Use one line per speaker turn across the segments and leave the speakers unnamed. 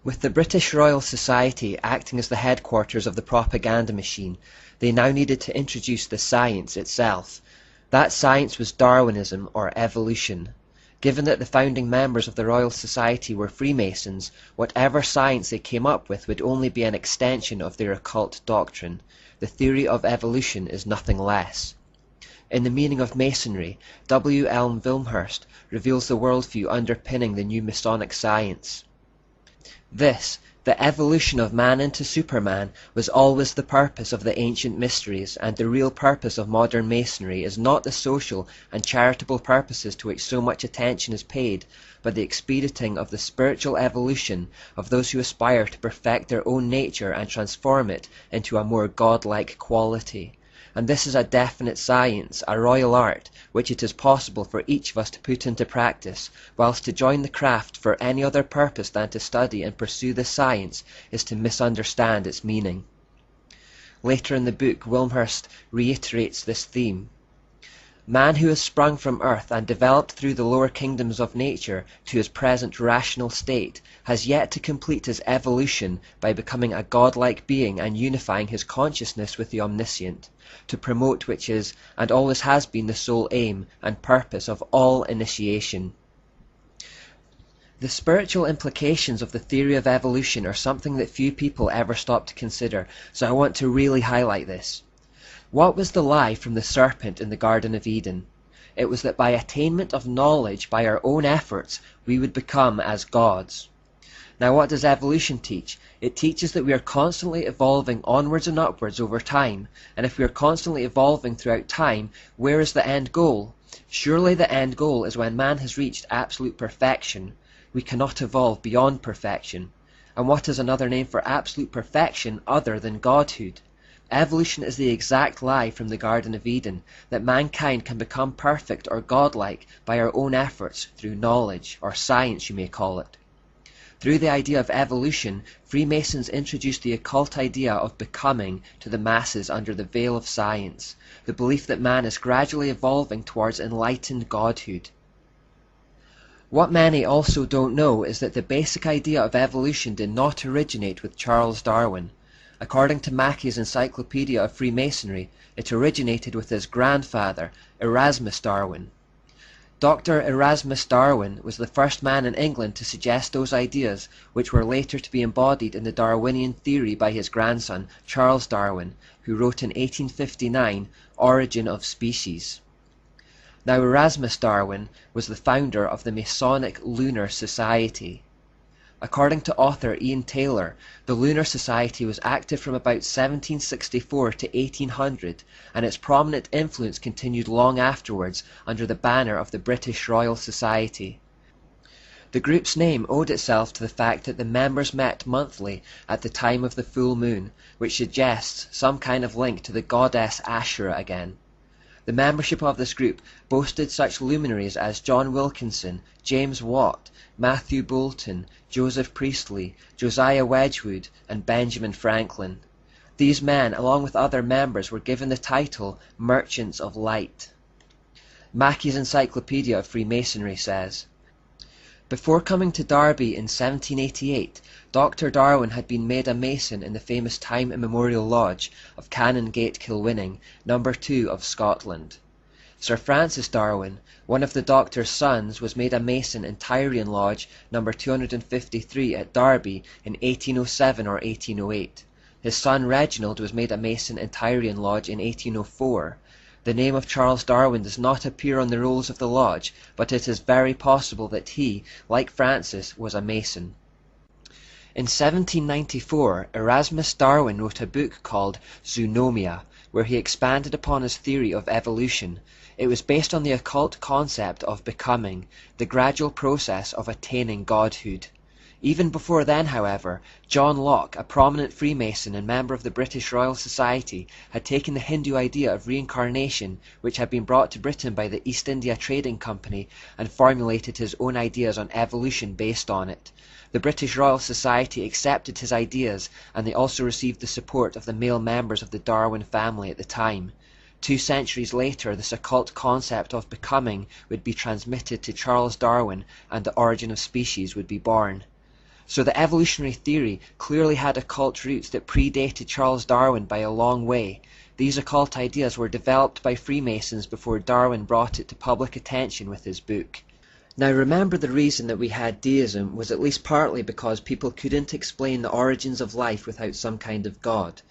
With the British Royal Society acting as the headquarters of the propaganda machine, they now needed to introduce the science itself. That science was Darwinism, or evolution. Given that the founding members of the Royal Society were Freemasons, whatever science they came up with would only be an extension of their occult doctrine. The theory of evolution is nothing less. In The Meaning of Masonry, W. Elm Wilmshurst reveals the worldview underpinning the new Masonic science. This, the evolution of man into Superman, was always the purpose of the ancient mysteries, and the real purpose of modern Masonry is not the social and charitable purposes to which so much attention is paid, but the expediting of the spiritual evolution of those who aspire to perfect their own nature and transform it into a more godlike quality. And this is a definite science, a royal art, which it is possible for each of us to put into practice, whilst to join the craft for any other purpose than to study and pursue this science is to misunderstand its meaning. Later in the book, Wilmshurst reiterates this theme. Man who has sprung from earth and developed through the lower kingdoms of nature to his present rational state has yet to complete his evolution by becoming a godlike being and unifying his consciousness with the omniscient, to promote which is and always has been the sole aim and purpose of all initiation. The spiritual implications of the theory of evolution are something that few people ever stop to consider, so I want to really highlight this. What was the lie from the serpent in the Garden of Eden? It was that by attainment of knowledge, by our own efforts, we would become as gods. Now what does evolution teach? It teaches that we are constantly evolving onwards and upwards over time, and if we are constantly evolving throughout time, where is the end goal? Surely the end goal is when man has reached absolute perfection. We cannot evolve beyond perfection. And what is another name for absolute perfection other than godhood? Evolution is the exact lie from the Garden of Eden, that mankind can become perfect or godlike by our own efforts through knowledge, or science you may call it. Through the idea of evolution, Freemasons introduced the occult idea of becoming to the masses under the veil of science, the belief that man is gradually evolving towards enlightened godhood. What many also don't know is that the basic idea of evolution did not originate with Charles Darwin. According to Mackey's Encyclopedia of Freemasonry, it originated with his grandfather, Erasmus Darwin. Dr. Erasmus Darwin was the first man in England to suggest those ideas, which were later to be embodied in the Darwinian theory by his grandson, Charles Darwin, who wrote in 1859, Origin of Species. Now Erasmus Darwin was the founder of the Masonic Lunar Society. According to author Ian Taylor, the Lunar Society was active from about 1764 to 1800, and its prominent influence continued long afterwards under the banner of the British Royal Society. The group's name owed itself to the fact that the members met monthly at the time of the full moon, which suggests some kind of link to the goddess Ashura again. The membership of this group boasted such luminaries as John Wilkinson, James Watt, Matthew Boulton, Joseph Priestley, Josiah Wedgwood, and Benjamin Franklin. These men, along with other members, were given the title Merchants of Light. Mackey's Encyclopedia of Freemasonry says, before coming to Derby in 1788, Dr. Darwin had been made a Mason in the famous time immemorial lodge of Canongate, Kilwinning, No. 2 of Scotland. Sir Francis Darwin, one of the Doctor's sons, was made a Mason in Tyrian Lodge No. 253 at Derby in 1807 or 1808. His son Reginald was made a Mason in Tyrian Lodge in 1804. The name of Charles Darwin does not appear on the rolls of the lodge, but it is very possible that he, like Francis, was a Mason. In 1794, Erasmus Darwin wrote a book called Zoonomia, where he expanded upon his theory of evolution. It was based on the occult concept of becoming, the gradual process of attaining godhood. Even before then, however, John Locke, a prominent Freemason and member of the British Royal Society, had taken the Hindu idea of reincarnation, which had been brought to Britain by the East India Trading Company, and formulated his own ideas on evolution based on it. The British Royal Society accepted his ideas, and they also received the support of the male members of the Darwin family at the time. 2 centuries later, this occult concept of becoming would be transmitted to Charles Darwin, and the Origin of Species would be born. So the evolutionary theory clearly had occult roots that predated Charles Darwin by a long way. These occult ideas were developed by Freemasons before Darwin brought it to public attention with his book. Now remember, the reason that we had deism was at least partly because people couldn't explain the origins of life without some kind of God.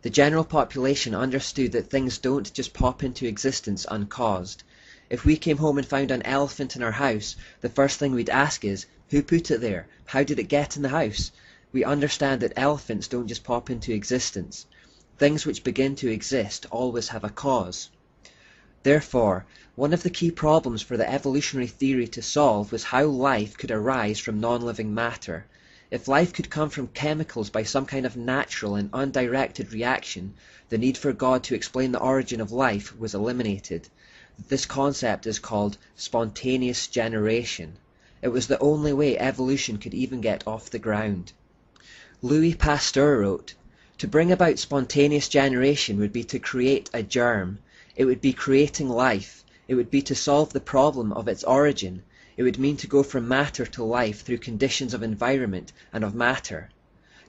The general population understood that things don't just pop into existence uncaused. If we came home and found an elephant in our house, the first thing we'd ask is, who put it there? How did it get in the house? We understand that elephants don't just pop into existence. Things which begin to exist always have a cause. Therefore, one of the key problems for the evolutionary theory to solve was how life could arise from non-living matter. If life could come from chemicals by some kind of natural and undirected reaction, the need for God to explain the origin of life was eliminated. This concept is called spontaneous generation. It was the only way evolution could even get off the ground. Louis Pasteur wrote, "To bring about spontaneous generation would be to create a germ. It would be creating life. It would be to solve the problem of its origin. It would mean to go from matter to life through conditions of environment and of matter.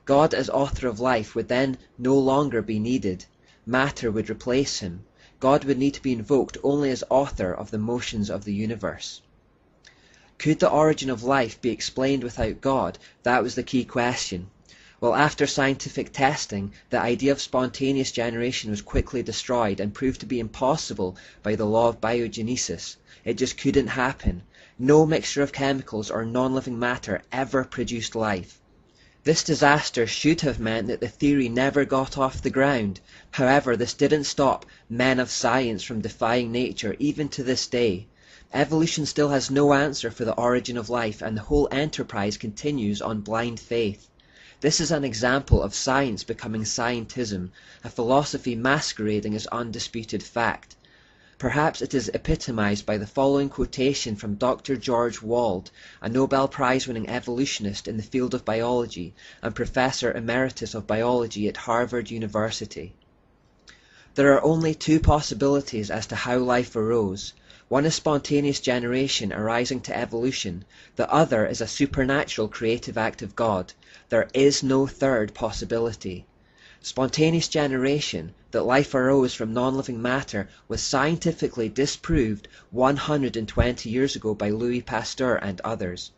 God as author of life would then no longer be needed. Matter would replace him. God would need to be invoked only as author of the motions of the universe." Could the origin of life be explained without God? That was the key question. Well, after scientific testing, the idea of spontaneous generation was quickly destroyed and proved to be impossible by the law of biogenesis. It just couldn't happen. No mixture of chemicals or non-living matter ever produced life. This disaster should have meant that the theory never got off the ground. However, this didn't stop men of science from defying nature even to this day. Evolution still has no answer for the origin of life, and the whole enterprise continues on blind faith. This is an example of science becoming scientism, a philosophy masquerading as undisputed fact. Perhaps it is epitomized by the following quotation from Dr. George Wald, a Nobel Prize-winning evolutionist in the field of biology and Professor Emeritus of Biology at Harvard University. "There are only two possibilities as to how life arose. One is spontaneous generation arising to evolution. The other is a supernatural creative act of God. There is no third possibility. Spontaneous generation, that life arose from non-living matter, was scientifically disproved 120 years ago by Louis Pasteur and others.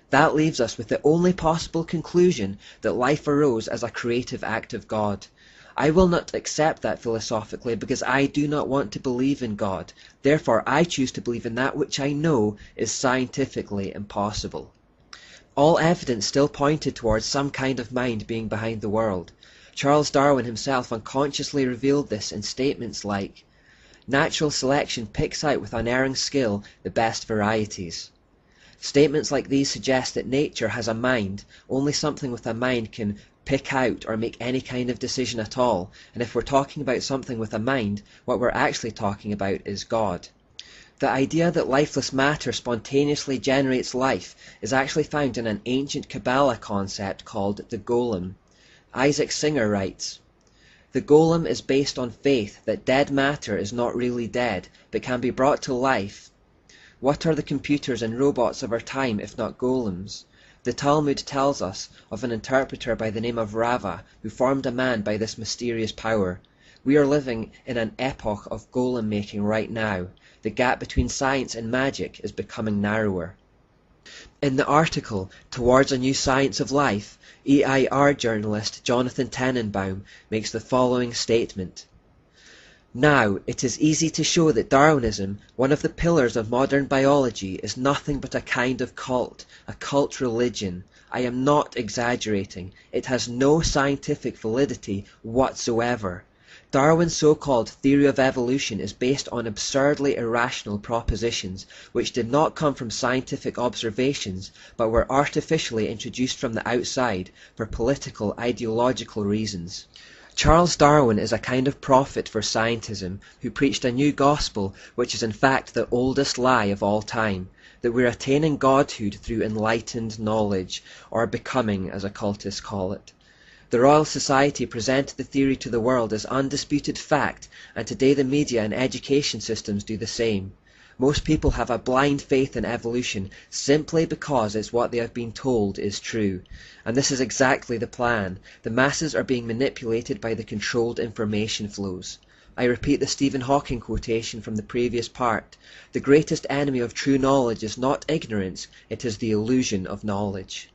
That leaves us with the only possible conclusion that life arose as a creative act of God. I will not accept that philosophically because I do not want to believe in God. Therefore, I choose to believe in that which I know is scientifically impossible." All evidence still pointed towards some kind of mind being behind the world. Charles Darwin himself unconsciously revealed this in statements like, "Natural selection picks out with unerring skill the best varieties." Statements like these suggest that nature has a mind. Only something with a mind can pick out or make any kind of decision at all, and if we're talking about something with a mind, what we're actually talking about is God. The idea that lifeless matter spontaneously generates life is actually found in an ancient Kabbalah concept called the golem. Isaac Singer writes, "The golem is based on faith that dead matter is not really dead, but can be brought to life. What are the computers and robots of our time if not golems? The Talmud tells us of an interpreter by the name of Rava, who formed a man by this mysterious power. We are living in an epoch of golem making right now. The gap between science and magic is becoming narrower." In the article, Towards a New Science of Life, EIR journalist Jonathan Tenenbaum makes the following statement. "Now, it is easy to show that Darwinism, one of the pillars of modern biology, is nothing but a kind of cult, a cult religion. I am not exaggerating. It has no scientific validity whatsoever. Darwin's so-called theory of evolution is based on absurdly irrational propositions, which did not come from scientific observations, but were artificially introduced from the outside for political, ideological reasons. Charles Darwin is a kind of prophet for scientism, who preached a new gospel, which is in fact the oldest lie of all time, that we're attaining godhood through enlightened knowledge, or becoming, as occultists call it. The Royal Society presented the theory to the world as undisputed fact, and today the media and education systems do the same. Most people have a blind faith in evolution simply because it's what they have been told is true. And this is exactly the plan. The masses are being manipulated by the controlled information flows. I repeat the Stephen Hawking quotation from the previous part. The greatest enemy of true knowledge is not ignorance, it is the illusion of knowledge.